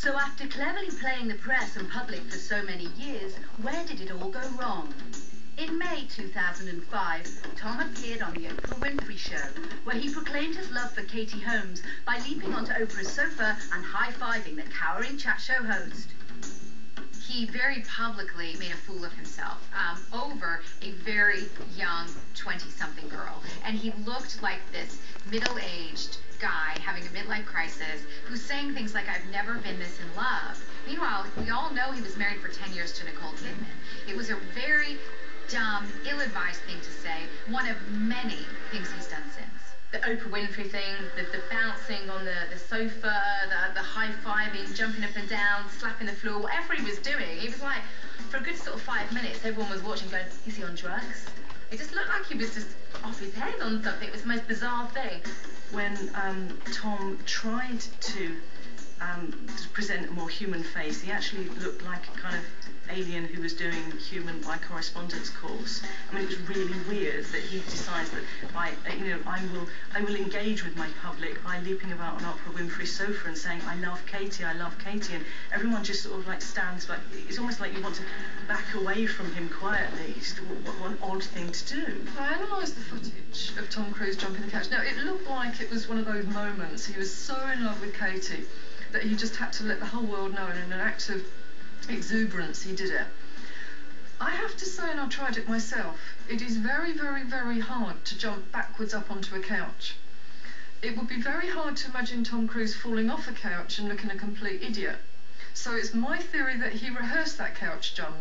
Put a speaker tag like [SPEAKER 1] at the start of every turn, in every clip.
[SPEAKER 1] So after cleverly playing the press and public for so many years, where did it all go wrong? In May 2005, Tom appeared on the Oprah Winfrey Show, where he proclaimed his love for Katie Holmes by leaping onto Oprah's sofa and high-fiving the cowering chat show host.
[SPEAKER 2] He very publicly made a fool of himself over a very young 20-something girl. And he looked like this middle-aged guy having a midlife crisis who's saying things like, "I've never been this in love." Meanwhile, we all know he was married for 10 years to Nicole Kidman. It was a very dumb, ill-advised thing to say, one of many things he's done since.
[SPEAKER 3] The Oprah Winfrey thing, the bouncing on the sofa, the high-fiving, jumping up and down, slapping the floor, whatever he was doing, he was like, for a good sort of 5 minutes, everyone was watching going, is he on drugs? It just looked like he was just off his head on something. It was the most bizarre thing.
[SPEAKER 4] When Tom tried to present a more human face, he actually looked like a kind of alien who was doing human by correspondence course. I mean, it was really weird that he decides that I will engage with my public by leaping about on Oprah Winfrey's sofa and saying, I love Katie, and everyone just sort of like stands back. It's almost like you want to back away from him quietly. It's what an odd thing to do.
[SPEAKER 5] I analysed the footage of Tom Cruise jumping the couch. Now, it looked like it was one of those moments. He was so in love with Katie that he just had to let the whole world know, and in an act of exuberance he did it. I have to say, and I've tried it myself, it is very, very, very hard to jump backwards up onto a couch. It would be very hard to imagine Tom Cruise falling off a couch and looking a complete idiot. So it's my theory that he rehearsed that couch jump,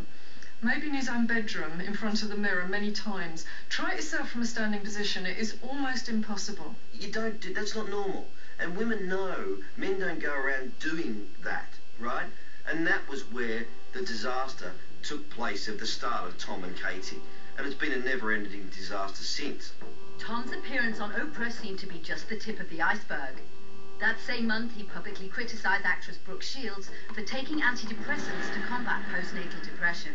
[SPEAKER 5] maybe in his own bedroom, in front of the mirror many times. Try it yourself from a standing position. It is almost impossible.
[SPEAKER 6] You don't do, that's not normal. And women know men don't go around doing that, right? And that was where the disaster took place at the start of Tom and Katie. And it's been a never-ending disaster since.
[SPEAKER 1] Tom's appearance on Oprah seemed to be just the tip of the iceberg. That same month, he publicly criticised actress Brooke Shields for taking antidepressants to combat postnatal depression.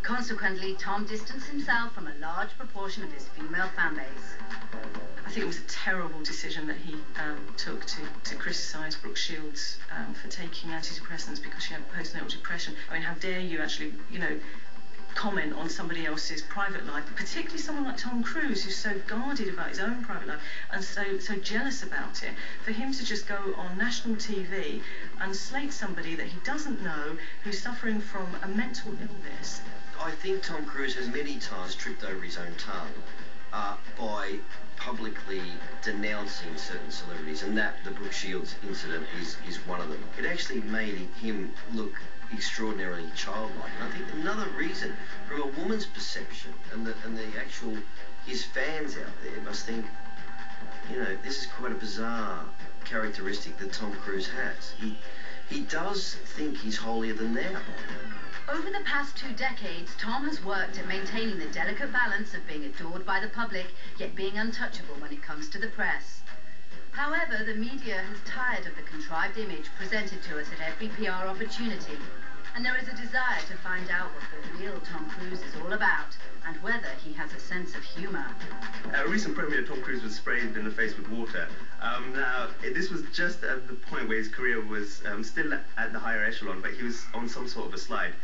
[SPEAKER 1] Consequently, Tom distanced himself from a large proportion of his female fan base.
[SPEAKER 4] I think it was a terrible decision that he took to criticise Brooke Shields for taking antidepressants because she had postnatal depression. I mean, how dare you actually, comment on somebody else's private life, particularly someone like Tom Cruise, who's so guarded about his own private life and so jealous about it. For him to just go on national TV and slate somebody that he doesn't know, who's suffering from a mental illness.
[SPEAKER 6] I think Tom Cruise has many times tripped over his own tongue by publicly denouncing certain celebrities, and that the Brooke Shields incident is one of them. It actually made him look extraordinarily childlike. And I think another reason, from a woman's perception, and the actual his fans out there must think, this is quite a bizarre characteristic that Tom Cruise has. He does think he's holier than thou.
[SPEAKER 1] Over the past 2 decades, Tom has worked at maintaining the delicate balance of being adored by the public, yet being untouchable when it comes to the press. However, the media has tired of the contrived image presented to us at every PR opportunity, and there is a desire to find out what the real Tom Cruise is all about, and whether he has a sense of humour.
[SPEAKER 7] At a recent premiere, Tom Cruise was sprayed in the face with water. Now, this was just at the point where his career was still at the higher echelon, but he was on some sort of a slide.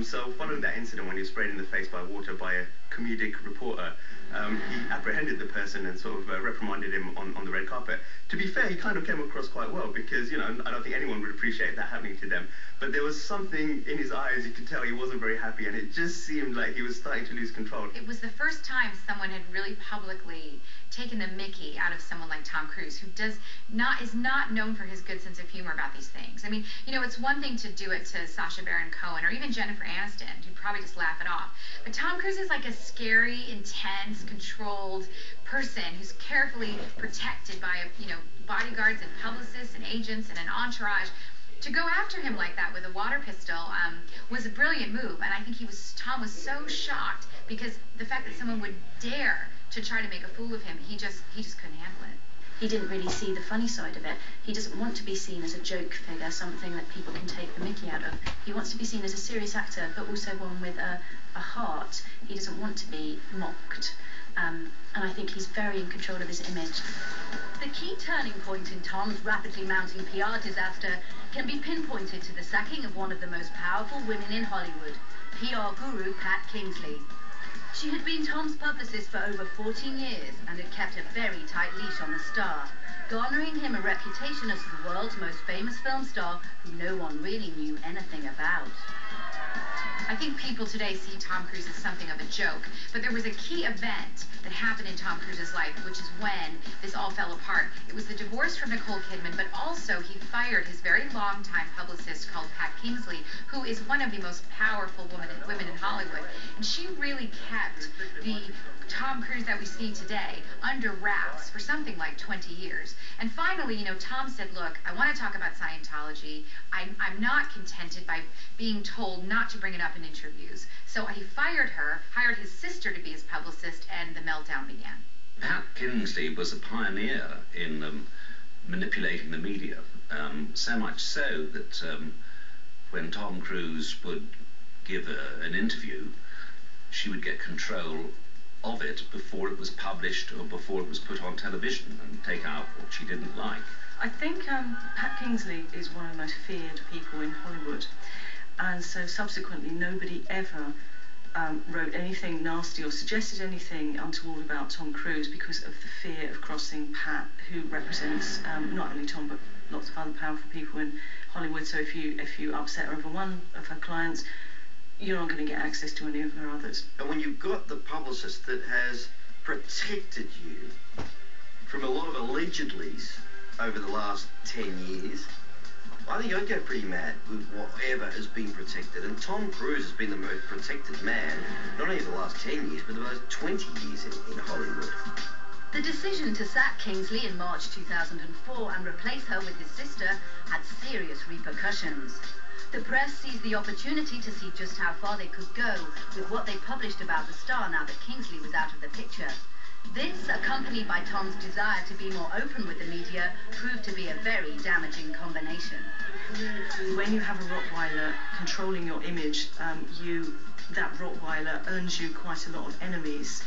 [SPEAKER 7] So following that incident, when he was sprayed in the face by water by a comedic reporter, he apprehended the person and sort of reprimanded him on the red carpet. To be fair, he kind of came across quite well because, I don't think anyone would appreciate that happening to them. But there was something in his eyes, you could tell he wasn't very happy, and it just seemed like he was starting to lose control.
[SPEAKER 2] It was the first time someone had really publicly taken the mickey out of someone like Tom Cruise, who is not known for his good sense of humor about these things. I mean, it's one thing to do it to Sacha Baron Cohen or even Jennifer Aniston, who'd probably just laugh it off. But Tom Cruise is like a scary, intense, controlled person who's carefully protected by, bodyguards and publicists and agents and an entourage. To go after him like that with a water pistol was a brilliant move, and I think Tom was so shocked because the fact that someone would dare to try to make a fool of him, he just couldn't handle it.
[SPEAKER 8] He didn't really see the funny side of it. He doesn't want to be seen as a joke figure, something that people can take the mickey out of. He wants to be seen as a serious actor, but also one with a heart. He doesn't want to be mocked. and I think he's very in control of his image.
[SPEAKER 1] The key turning point in Tom's rapidly mounting PR disaster can be pinpointed to the sacking of one of the most powerful women in Hollywood, PR guru Pat Kingsley. She had been Tom's publicist for over 14 years and had kept a very tight leash on the star, garnering him a reputation as the world's most famous film star who no one really knew anything about.
[SPEAKER 2] I think people today see Tom Cruise as something of a joke, but there was a key event that happened in Tom Cruise's life, which is when this all fell apart. It was the divorce from Nicole Kidman, but also he fired his very long-time publicist called Pat Kingsley, who is one of the most powerful women in Hollywood. And she really kept the Tom Cruise that we see today under wraps for something like 20 years. And finally, you know, Tom said, look, I want to talk about Scientology. I'm not contented by being told not to bring it up in interviews. So he fired her, hired his sister to be his publicist, and the meltdown began.
[SPEAKER 9] Pat Kingsley was a pioneer in manipulating the media, so much so that when Tom Cruise would give an interview, she would get control of it before it was published or before it was put on television and take out what she didn't like.
[SPEAKER 4] I think Pat Kingsley is one of the most feared people in Hollywood, and so subsequently nobody ever wrote anything nasty or suggested anything untoward about Tom Cruise because of the fear of crossing Pat, who represents not only Tom but lots of other powerful people in Hollywood. So if you upset her over one of her clients, you're not going to get access to any of her others.
[SPEAKER 6] And when you've got the publicist that has protected you from a lot of allegedlys over the last 10 years, I think I'd go pretty mad with whatever has been protected. And Tom Cruise has been the most protected man, not only the last 10 years, but the last 20 years in Hollywood.
[SPEAKER 1] The decision to sack Kingsley in March 2004 and replace her with his sister had serious repercussions. The press seized the opportunity to see just how far they could go with what they published about the star now that Kingsley was out of the picture. This, accompanied by Tom's desire to be more open with the media, proved to be a very damaging combination.
[SPEAKER 4] When you have a Rottweiler controlling your image, that Rottweiler earns you quite a lot of enemies.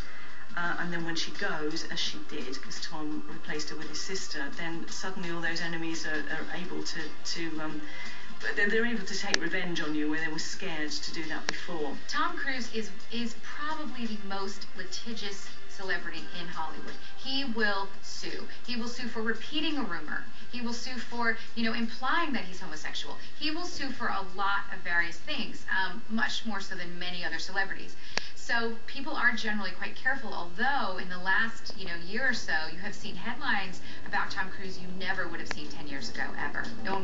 [SPEAKER 4] And then when she goes, as she did, because Tom replaced her with his sister, then suddenly all those enemies are able they're able to take revenge on you where they were scared to do that before.
[SPEAKER 2] Tom Cruise is probably the most litigious celebrity in Hollywood. He will sue. He will sue for repeating a rumor. He will sue for, implying that he's homosexual. He will sue for a lot of various things, much more so than many other celebrities. So people are generally quite careful, although in the last, year or so, you have seen headlines about Tom Cruise you never would have seen 10 years ago, ever. No one